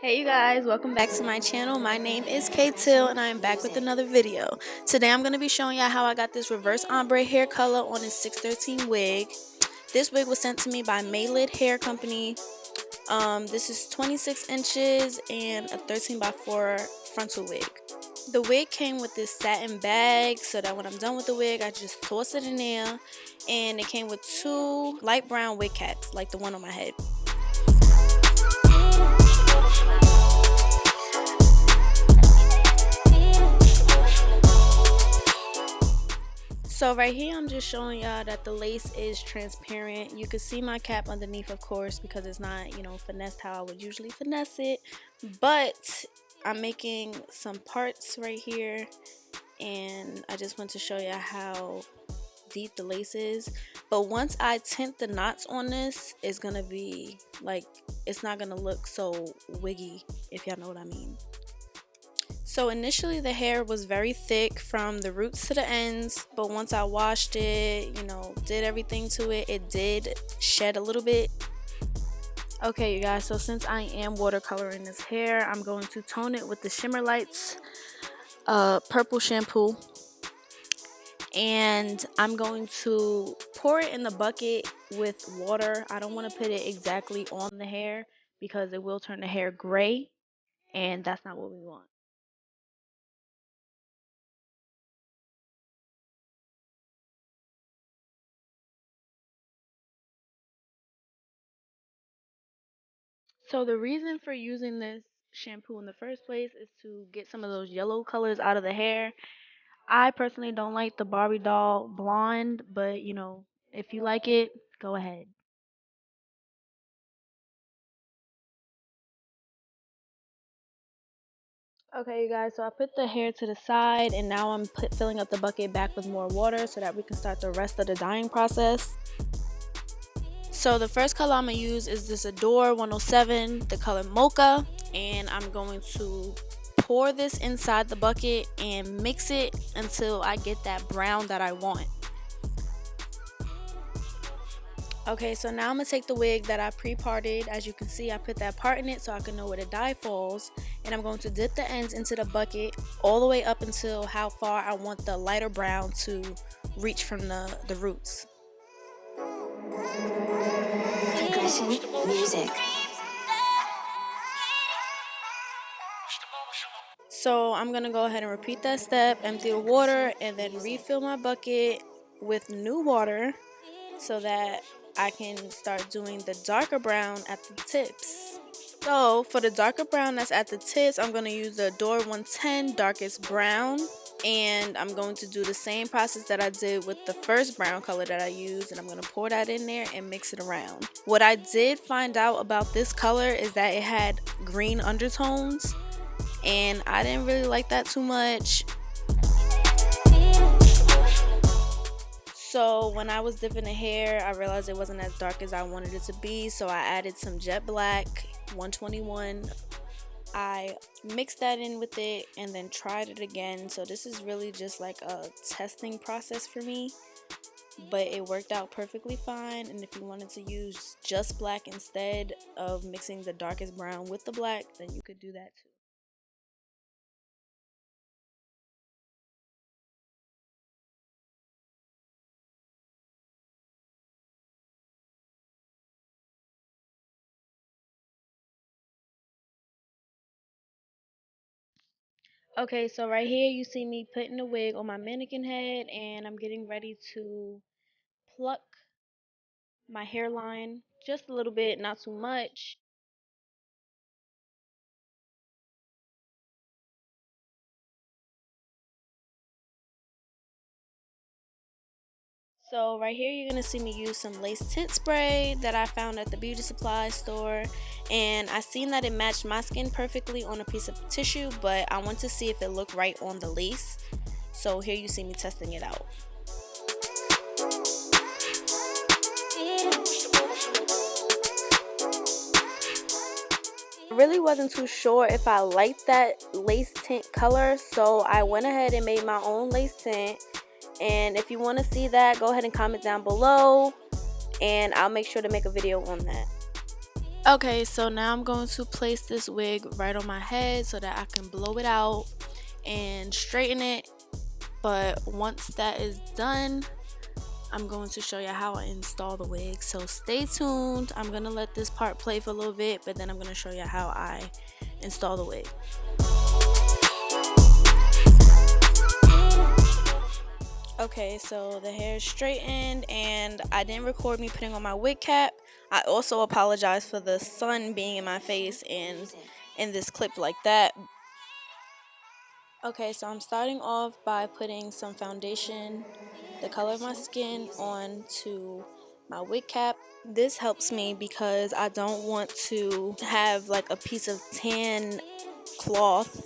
Hey you guys, welcome back to my channel. My name is KayTill and I am back with another video. Today I'm going to be showing y'all how I got this reverse ombre hair color on this 613 wig. This wig was sent to me by Maylid Hair Company. This is 26 inches and a 13x4 frontal wig. The wig came with this satin bag so that when I'm done with the wig, I just toss it in there. And it came with two light brown wig caps like the one on my head. So right here I'm just showing y'all that the lace is transparent. You can see my cap underneath, of course, because it's not, finessed how I would usually finesse it. But I'm making some parts right here and I just want to show y'all how deep the lace is. But once I tint the knots on this, it's gonna be like, it's not gonna look so wiggy, if y'all know what I mean. So initially the hair was very thick from the roots to the ends, but once I washed it, did everything to it, it did shed a little bit. Okay, you guys, so since I am watercoloring this hair, I'm going to tone it with the Shimmer Lights purple shampoo. And I'm going to pour it in the bucket with water. I don't want to put it exactly on the hair because it will turn the hair gray, and that's not what we want. So the reason for using this shampoo in the first place is to get some of those yellow colors out of the hair. I personally don't like the Barbie doll blonde, but if you like it, go ahead. Okay, you guys, so I put the hair to the side and now I'm filling up the bucket back with more water so that we can start the rest of the dyeing process. So the first color I'm going to use is this Adore 107, the color Mocha, and I'm going to pour this inside the bucket and mix it until I get that brown that I want. Okay, so now I'm going to take the wig that I pre-parted. As you can see, I put that part in it so I can know where the dye falls. And I'm going to dip the ends into the bucket all the way up until how far I want the lighter brown to reach from the roots. Progression Music. So I'm going to go ahead and repeat that step, empty the water, and then refill my bucket with new water so that I can start doing the darker brown at the tips. So for the darker brown that's at the tips, I'm going to use the Adore 110 darkest brown. And I'm going to do the same process that I did with the first brown color that I used. And I'm going to pour that in there and mix it around. What I did find out about this color is that it had green undertones. And I didn't really like that too much. So when I was dipping the hair, I realized it wasn't as dark as I wanted it to be. So I added some jet black 121. I mixed that in with it and then tried it again. So this is really just like a testing process for me. But it worked out perfectly fine. And if you wanted to use just black instead of mixing the darkest brown with the black, then you could do that too. Okay, so right here you see me putting the wig on my mannequin head and I'm getting ready to pluck my hairline just a little bit, not too much. So right here you're going to see me use some lace tint spray that I found at the beauty supply store, and I seen that it matched my skin perfectly on a piece of tissue, but I want to see if it looked right on the lace. So here you see me testing it out. I really wasn't too sure if I liked that lace tint color, so I went ahead and made my own lace tint. And if you want to see that, go ahead and comment down below and I'll make sure to make a video on that. Okay, so now I'm going to place this wig right on my head so that I can blow it out and straighten it. But once that is done, I'm going to show you how I install the wig. So stay tuned. I'm going to let this part play for a little bit, but then I'm going to show you how I install the wig. Okay, so the hair is straightened and I didn't record me putting on my wig cap. I also apologize for the sun being in my face and in this clip like that. Okay, so I'm starting off by putting some foundation, the color of my skin, onto my wig cap. This helps me because I don't want to have like a piece of tan cloth,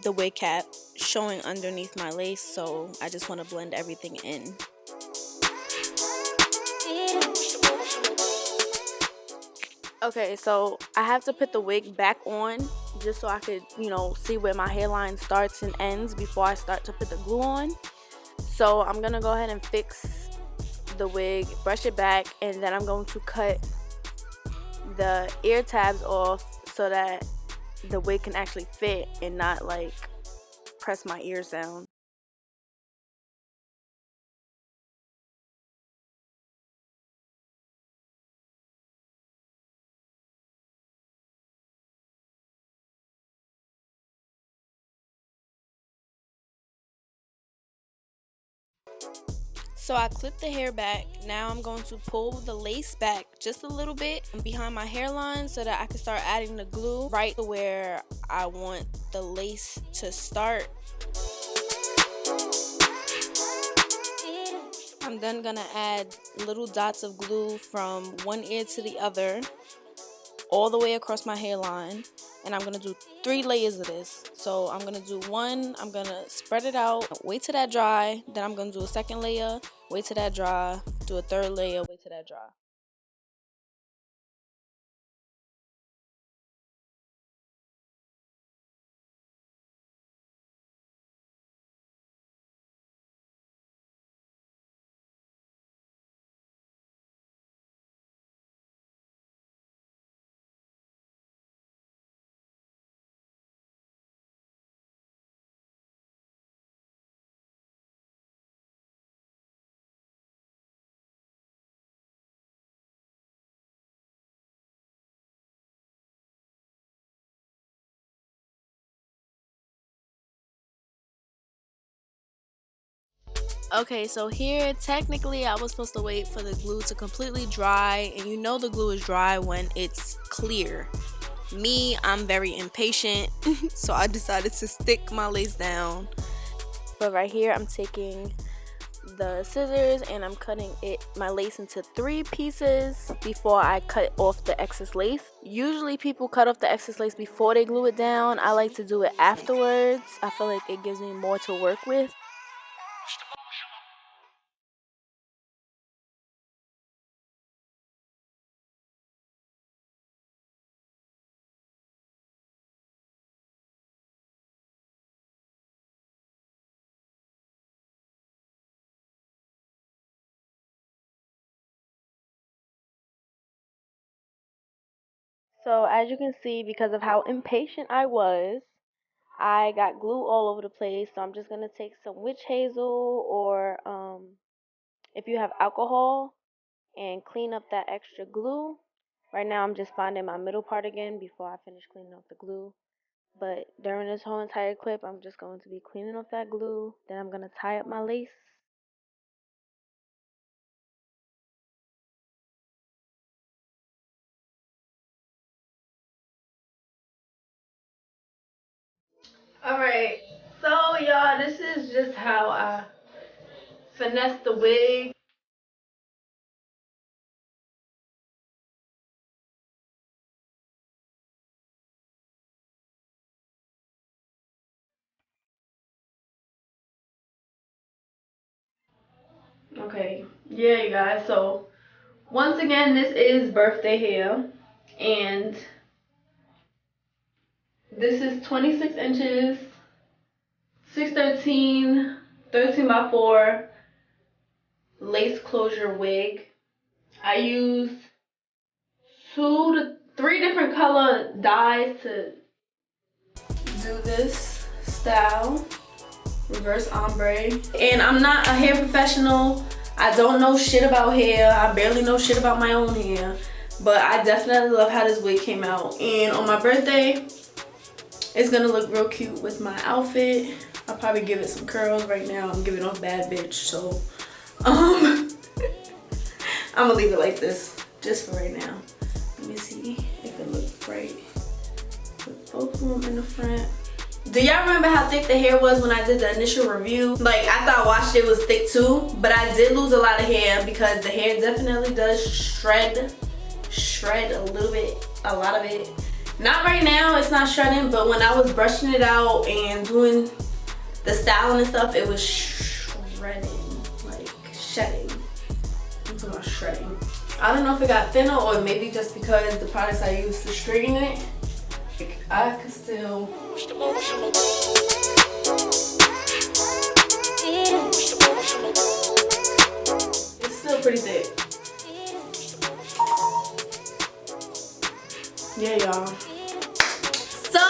the wig cap, showing underneath my lace, so I just want to blend everything in. Okay, so I have to put the wig back on just so I could, see where my hairline starts and ends before I start to put the glue on. So I'm gonna go ahead and fix the wig, brush it back, and then I'm going to cut the ear tabs off so that the wig can actually fit and not like press my ears down. So I clipped the hair back. Now I'm going to pull the lace back just a little bit behind my hairline so that I can start adding the glue right to where I want the lace to start. I'm then gonna add little dots of glue from one ear to the other, all the way across my hairline, and I'm gonna do 3 layers of this. So I'm gonna do one, I'm gonna spread it out, wait till that dry, then I'm gonna do a second layer, wait till that dry, do a third layer, wait till that dry. Okay, so here technically I was supposed to wait for the glue to completely dry, and you know the glue is dry when it's clear. Me, I'm very impatient, so I decided to stick my lace down. But right here I'm taking the scissors and I'm cutting my lace into 3 pieces before I cut off the excess lace. Usually people cut off the excess lace before they glue it down. I like to do it afterwards. I feel like it gives me more to work with. So as you can see, because of how impatient I was, I got glue all over the place. So I'm just going to take some witch hazel, or if you have alcohol, and clean up that extra glue. Right now I'm just finding my middle part again before I finish cleaning up the glue. But during this whole entire clip, I'm just going to be cleaning off that glue. Then I'm going to tie up my lace. Alright, so y'all, this is just how I finesse the wig. Okay, yeah, you guys, so once again, this is birthday hair, and this is 26 inches, 613, 13 by 4 lace closure wig. I used 3 different color dyes to do this style. Reverse ombre. And I'm not a hair professional. I don't know shit about hair. I barely know shit about my own hair. But I definitely love how this wig came out. And on my birthday, it's gonna look real cute with my outfit. I'll probably give it some curls right now. I'm giving off bad bitch, so I'm gonna leave it like this just for right now. Let me see if it looks right. Put both of them in the front. Do y'all remember how thick the hair was when I did the initial review? Like, after I washed it, it was thick too, but I did lose a lot of hair because the hair definitely does shred a little bit, a lot of it. Not right now, it's not shredding, but when I was brushing it out and doing the styling and stuff, it was shredding, like shedding. I'm talking about shredding. I don't know if it got thinner or maybe just because the products I used to straighten it, I could still. It's still pretty thick. Yeah, y'all. So,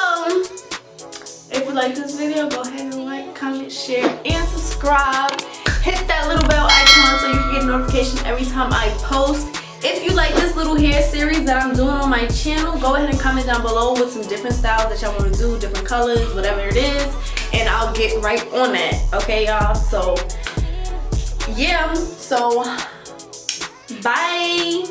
if you like this video, go ahead and like, comment, share, and subscribe. Hit that little bell icon so you can get a notification every time I post. If you like this little hair series that I'm doing on my channel, go ahead and comment down below with some different styles that y'all want to do, different colors, whatever it is, and I'll get right on that. Okay, y'all? So, yeah. So, bye.